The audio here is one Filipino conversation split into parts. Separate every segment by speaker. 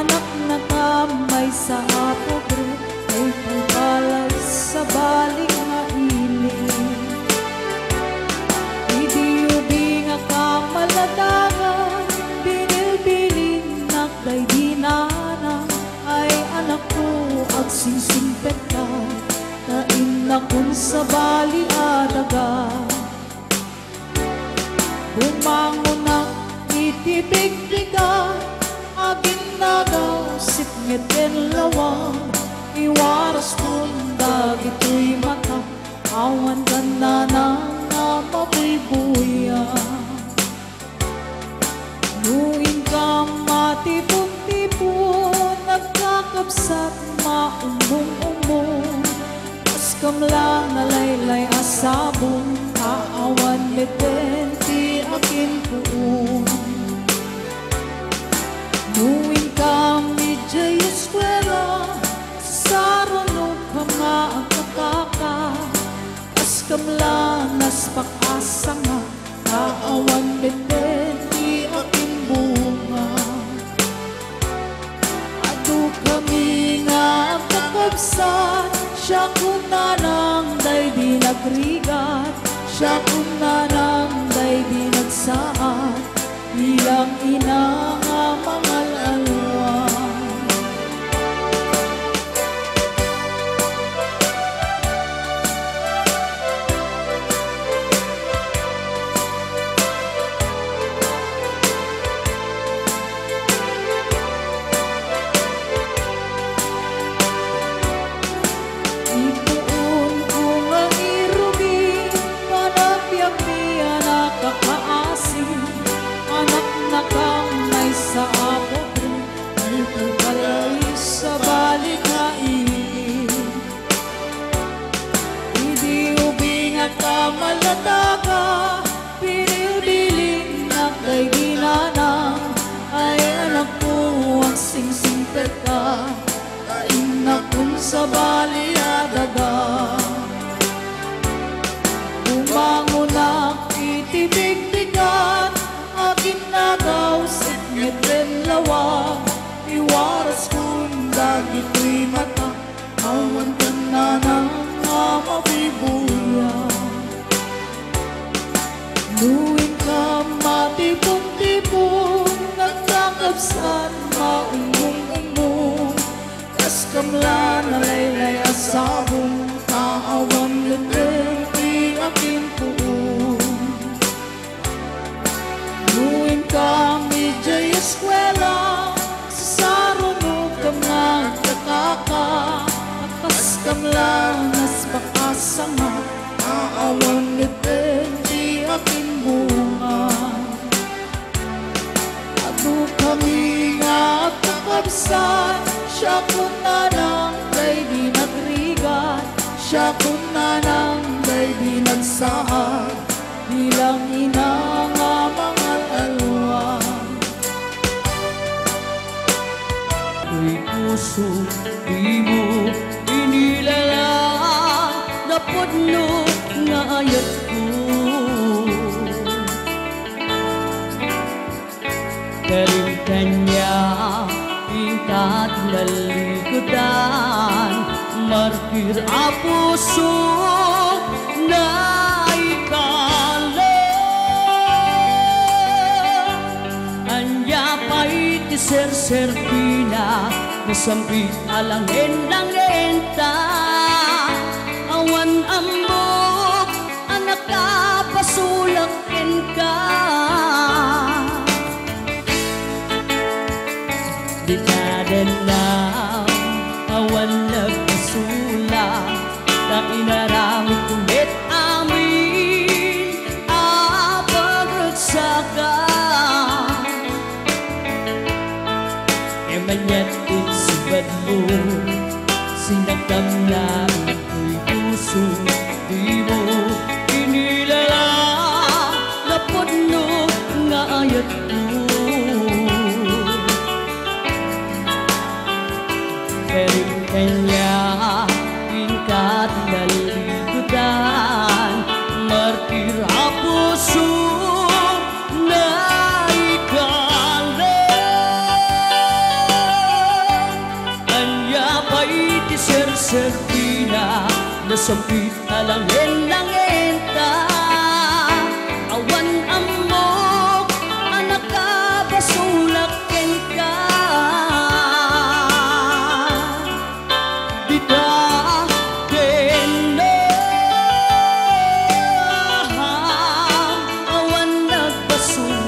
Speaker 1: anak na kamay sa pobre, ay pagbalay sa balik nga iling. Idi-ubi nga kamaladagan, binilbilin nakday dinana, ay anak ko agsingsingpet ka, kain na kun sa bali adaga. Bumangon na itibig-biga, agin na daw sipngeten lawang, iwaras kung dagito'y mata, awan ka na nga mabuy-buya. Nuin ka matipon-tipon, nagkakapsat maumbong-umbong, pas kamlang nalaylay asabong, kaawan leten ti akin puon. Nuin kami jay eskwela, sarunod ka nga ang kakaka, pas kamlang naspakasa nga, kaawan leten ti akin bunga. Ado kami nga ang kakabsat, siya kung nanang day di nagrigat, siya kung nanang day di nagsaat, bilang ina nga mga alwan. Sa pobre, ay pagbalay sa balik nga iling. Idi-ubi nga kamaladaga, pinilbilin nakday ginana, ay anak ko ang singsingpet ka, kain na kun sa bali adaga. Bumangon na itibig-bigan, akin na daw sipngeten lawang, iwaras kung dagito'y mata, awan ka na nga mabibuya. Nuin ka matipon-tipon, nagkakabsan maumbong-umbong, kas kamla nalaylay asabong, kaawan leten ti akin puon. Nuin kami jay eskwela, sarunod ka nga kakaka, akas kamlang naspakasa nga, aawan liten di akin bunga. Ado kami nga kakabsat, siya kung nanang day di nagrigat, siya kung nanang day di nagsaad, bilang ina nga mga alwan.
Speaker 2: Ako'y puso, di mo inilala, napudno nga ayat ko. Karing kanya, tingkat nalikudan, martir a puso na ser-serpina, nasampit alangin-langin ta, awan ambok, anak ka pasulakin ka. Di ka din na awan nagpasulak, na inaramit kumit amin, apagagsakan. Manyatin sa badmo, sinagdam na ako'y puso, di mo inilala, napudno nga ayat ko. Karing kanya, tingkat nalikudan, martir a puso na ikala. Serpina na sampit alangin-langin ta. Awan amok anak ka basulakin ka. Dita keno awan nagbasulat.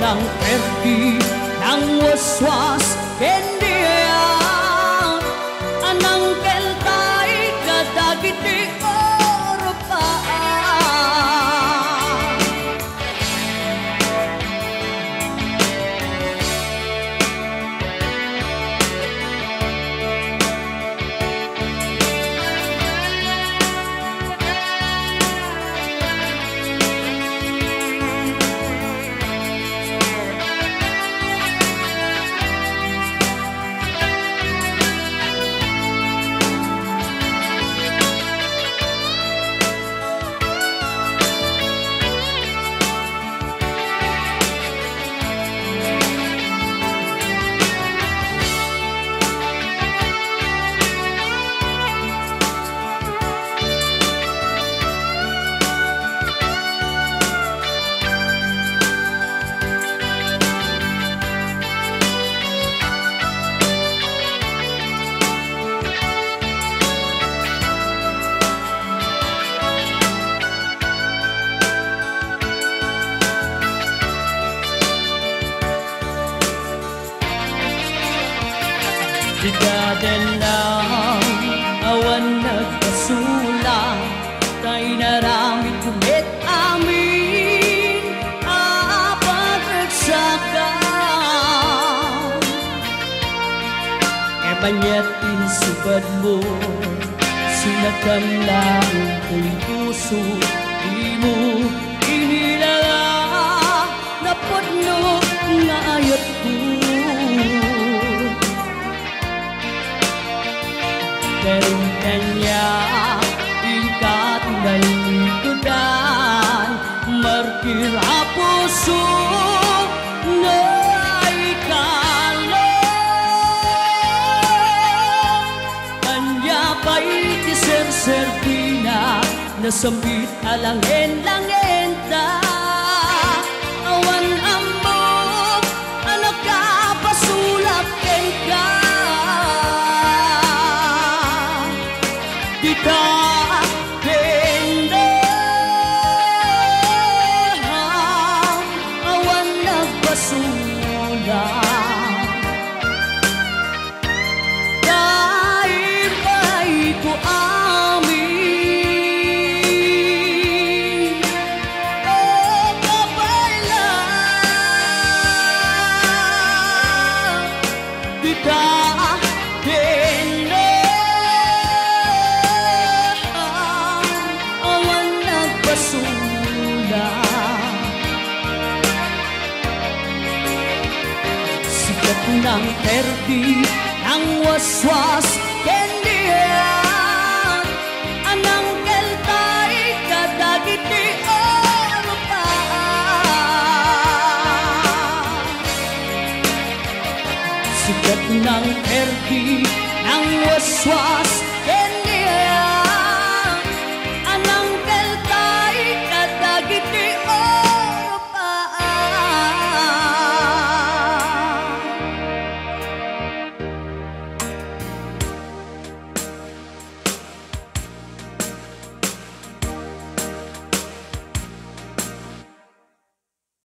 Speaker 2: Ng pergi, ng waswas, kendiyan anang keltay kadagiti oropaan. Bigyan lang awan nagpasula, tayo naramit kumit amin apagagsakan. E banyatin subad mo, sinagkan lang ko'y puso, di mo inilala na podno nga ayat ko. Pero kanya ikat nalikudan, martir a puso na ikalong. Kanya pa'y kiser-serpina na sambit alangin-langin ta. Awan amok anak ka pasulap ka. Dita kendo awan nagbasulat. Dahil ba'y ko amin o kabaylan. Dita kendo sikat ng perdi, ng waswas, kendiyan anang keltay kadagiti oropaan. Sikat ng perdi, ng waswas,